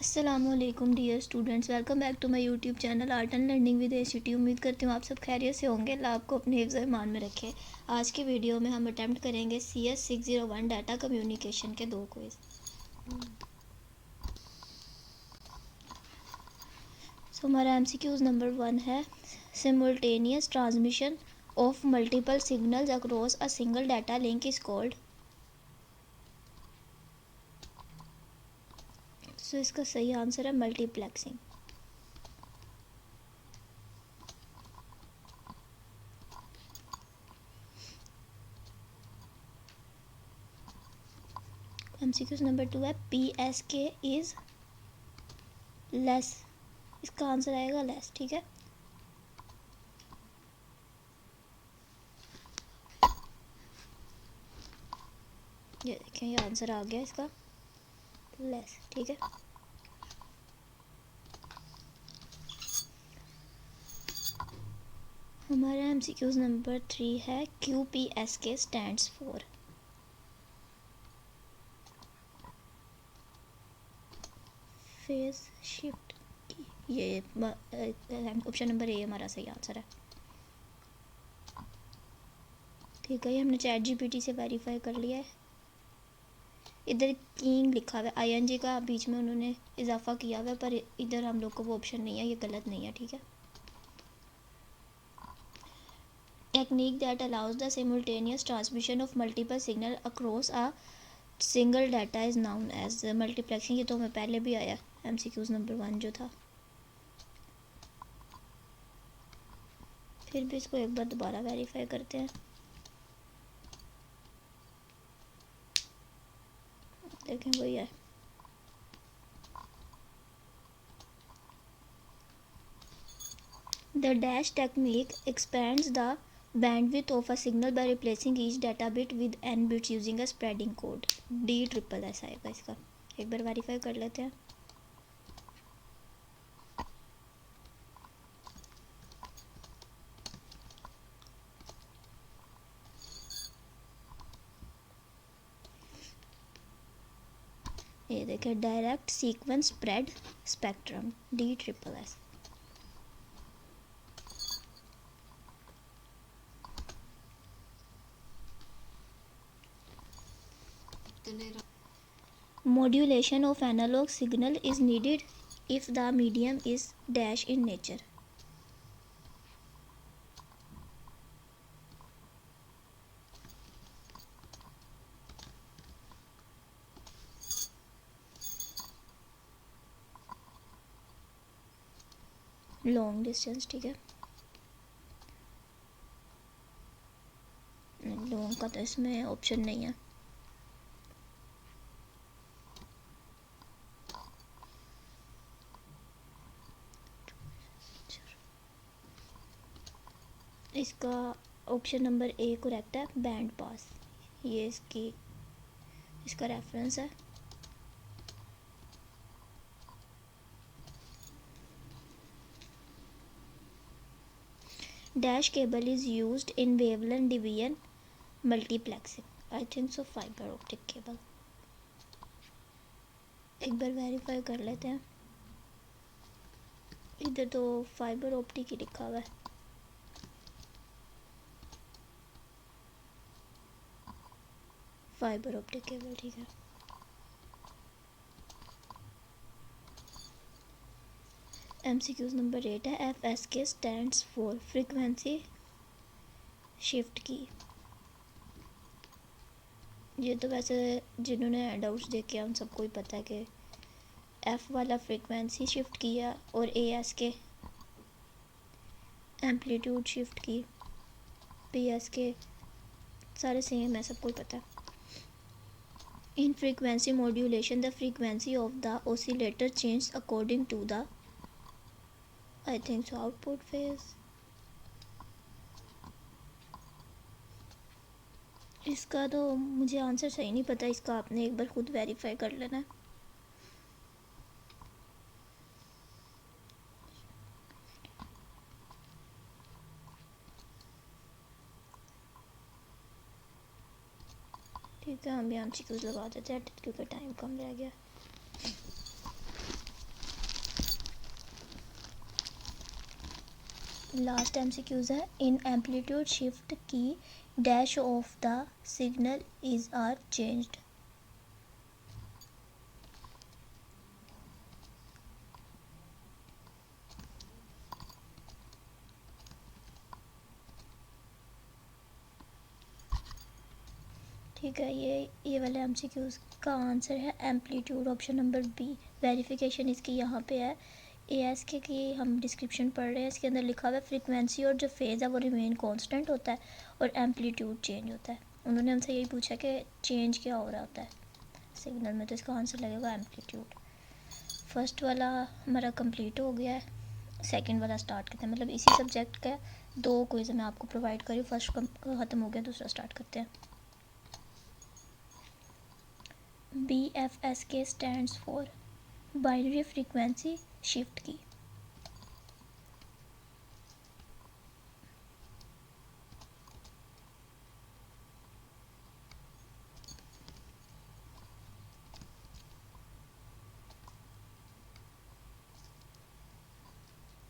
अस्सलामुअलैकुम dear students, welcome back to my YouTube channel art and learning with ACT. उम्मीद करती हूँ आप सब खैरियत से होंगे। अल्लाह आपको अपने हिफ्ज़ ईमान में रखे। आज की वीडियो में हम अटैम्प्ट करेंगे CS 601 डाटा कम्युनिकेशन के 2 क्विज़। सो हमारा MCQs नंबर 1 है simultaneous transmission of multiple signals across a single data link is called. So इसका सही आंसर है मल्टीप्लेक्सिंग। MCQs नंबर 2 है PSK इज लेस। इसका आंसर आएगा लेस। ठीक है, ये देखें, ये आंसर आ गया इसका लेस। ठीक है, हमारा MCQs नंबर 3 है QPSK stands for. Phase shift की। ये ऑप्शन नंबर ए हमारा सही आंसर है। ठीक है, ये हमने ChatGPT से वेरीफाई कर लिया है। इधर किंग लिखा हुआ है, ING का बीच में उन्होंने इजाफा किया हुआ है, पर इधर हम लोग को वो ऑप्शन नहीं है, ये गलत नहीं है। ठीक है, technique that allows the simultaneous transmission of multiple signal across a single data is known as multiplexing. ये तो हमें पहले भी आया MCQs नंबर 1 जो था। फिर भी इसको एक बार दोबारा वेरीफाई करते हैं। देखें वही है। The dash technique expands the bandwidth of a signal by replacing each data bit with n bits using a spreading code. DSSS आएगा इसका। एक बार वेरीफाई कर लेते हैं। ये देखें, direct sequence spread spectrum DSSS। Modulation of analog signal is needed if the medium is dash in nature. Long distance. ठीक है, लॉन्ग का तो इसमें ऑप्शन नहीं है। इसका ऑप्शन नंबर ए करेक्ट है, बैंड पास। ये इसका रेफरेंस है। Dash cable is used in wavelength division multiplexing. I think so fiber optic cable। एक बार वेरीफाई कर लेते हैं। इधर तो फाइबर ऑप्टिक ही लिखा हुआ है। Fibre optic cable. ठीक है, MCQs नंबर 8 है FSK stands for frequency shift की। ये तो वैसे जिन्होंने डाउट्स देखे उन सबको ही पता है कि F वाला फ्रीक्वेंसी शिफ्ट किया और ASK एम्पलीट्यूड शिफ्ट की, PSK सारे सेम है, सबको ही पता है। In frequency modulation, the frequency of the oscillator changes according to the, I think so, output phase। इसका तो मुझे आंसर सही नहीं पता, इसका आपने एक बार खुद वेरीफाई कर लेना है। ठीक है, हम भी MCQs लगा देते हैं क्योंकि टाइम कम रह गया। लास्ट MCQs है, इन एम्पलीट्यूड शिफ्ट की dash of the signal is are changed. ठीक है, ये वाले MCQs का आंसर है amplitude, option number B. Verification इसकी यहाँ पे है। ASK की हम डिस्क्रिप्शन पढ़ रहे हैं, इसके अंदर लिखा हुआ है फ्रीक्वेंसी और जो फेज़ है वो रिमेन कांस्टेंट होता है और एम्पलीट्यूड चेंज होता है। उन्होंने हमसे यही पूछा कि चेंज क्या हो रहा होता है सिग्नल में, तो इसका आंसर लगेगा एम्पलीट्यूड। फर्स्ट वाला हमारा कंप्लीट हो गया है, सेकंड वाला स्टार्ट करते हैं। मतलब इसी सब्जेक्ट का 2 क्विज मैं आपको प्रोवाइड करी, फर्स्ट ख़त्म हो गया, दूसरा स्टार्ट करते हैं। BFSK stands for binary frequency shift की।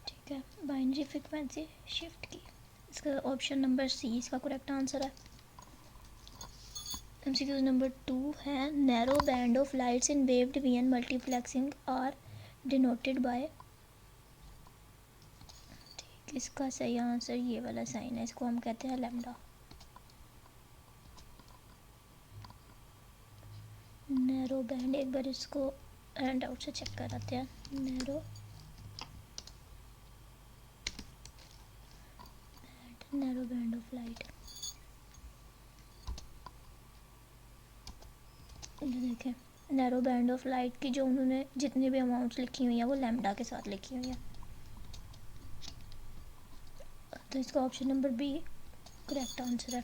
ठीक है, बाइनरी फ्रीक्वेंसी शिफ्ट की, इसका ऑप्शन नंबर सी इसका करेक्ट आंसर है। MCQ नंबर 2 है, narrow band of lights in waved VN multiplexing are denoted by. ठीक, इसका सही आंसर ये वाला साइन है, इसको हम कहते हैं लैम्डा। नैरो बैंड, एक बार इसको हैंड आउट से चेक कराते हैं। नैरो बैंड ऑफ लाइट, देखें नैरो बैंड ऑफ लाइट की जो उन्होंने जितनी भी अमाउंट्स लिखी हुई हैं वो लैम्डा के साथ लिखी हुई हैं, तो इसका option number B correct answer है।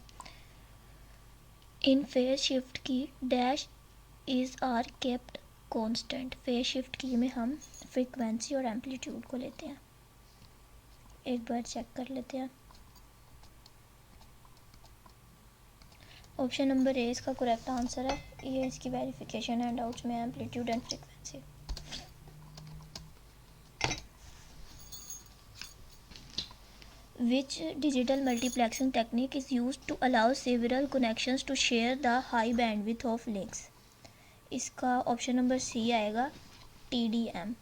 इन फेज शिफ्ट की dash is are kept constant. Phase shift की में हम फ्रीक्वेंसी और एम्पलीट्यूड को लेते हैं, एक बार चेक कर लेते हैं। ऑप्शन नंबर ए इसका करेक्ट आंसर है, ये इसकी वेरिफिकेशन हैंड आउट्स में amplitude and frequency. Which digital multiplexing technique is used to allow several connections to share the high bandwidth of links? इसका ऑप्शन नंबर सी आएगा, TDM।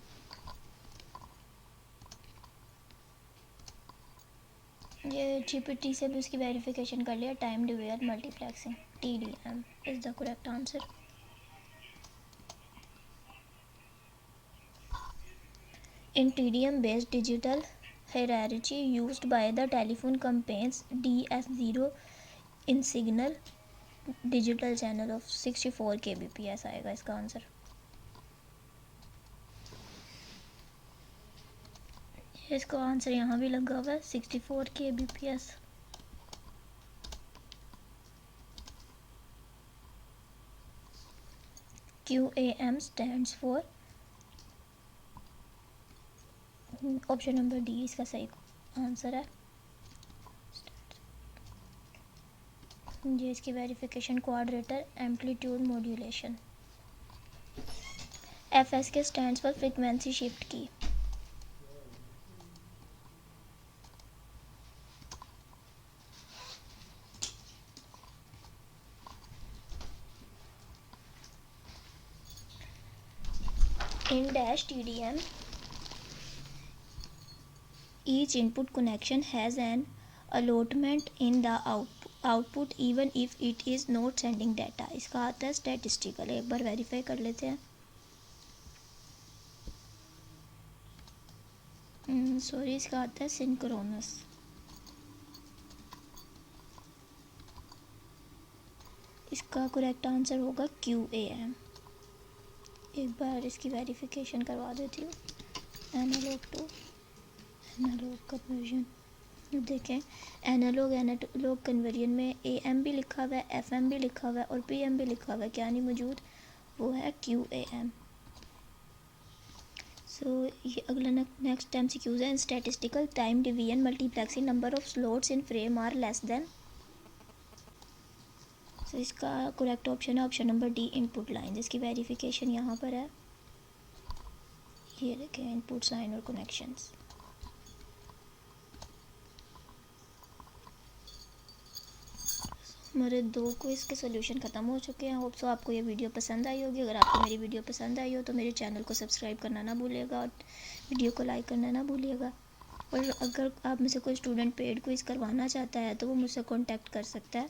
ये GPT से भी उसकी वेरिफिकेशन कर लिया, टाइम डिवेयर multiplexing, TDM is the correct answer. In TDM based digital hierarchy used by the telephone companies, DS0 in signal digital channel of 64 kbps आएगा इसका आंसर। इसका आंसर यहाँ भी लगा हुआ है 64 kbps। QAM stands for, option number D इसका सही आंसर है। ये इसकी verification क्वाड्रेटर amplitude modulation. FSK stands for frequency shift की। In dash TDM, each input connection has an allotment in the output even if it is not sending data। इसका आता है statistical, एक बार वेरीफाई कर लेते हैं। सॉरी, इसका आता है सिंक्रोनस। इसका करेक्ट आंसर होगा QAM। एक बार इसकी वेरिफिकेशन करवा देती हूँ। एनालॉग टू एनालॉग कन्वर्जन, देखें एनालॉग कन्वर्जन में AM भी लिखा हुआ है, FM भी लिखा हुआ है और PM भी लिखा हुआ है, क्या नहीं मौजूद, वो है QAM। सो ये अगला नेक्स्ट MCQs है। In statistical time division multiplexing number of slots in frame are less than. So इसका करेक्ट ऑप्शन है option number D, input line. इसकी वेरिफिकेशन यहाँ पर है, ये देखें इनपुट लाइन और कनेक्शंस। मेरे 2 क्विज़ के सोल्यूशन ख़त्म हो चुके हैं। होप सो आपको ये वीडियो पसंद आई होगी। अगर आपको मेरी वीडियो पसंद आई हो तो मेरे चैनल को सब्सक्राइब करना ना भूलिएगा और वीडियो को लाइक करना ना भूलिएगा। और अगर आप में से कोई स्टूडेंट पेड क्विज़ करवाना चाहता है तो वो मुझसे कॉन्टैक्ट कर सकता है।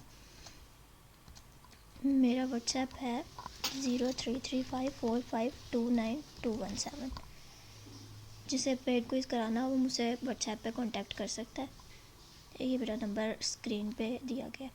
मेरा व्हाट्सएप है 0335452917। जिसे पेड क्विज़ कराना हो वो मुझसे व्हाट्सएप पे कांटेक्ट कर सकता है। ये मेरा नंबर स्क्रीन पे दिया गया है।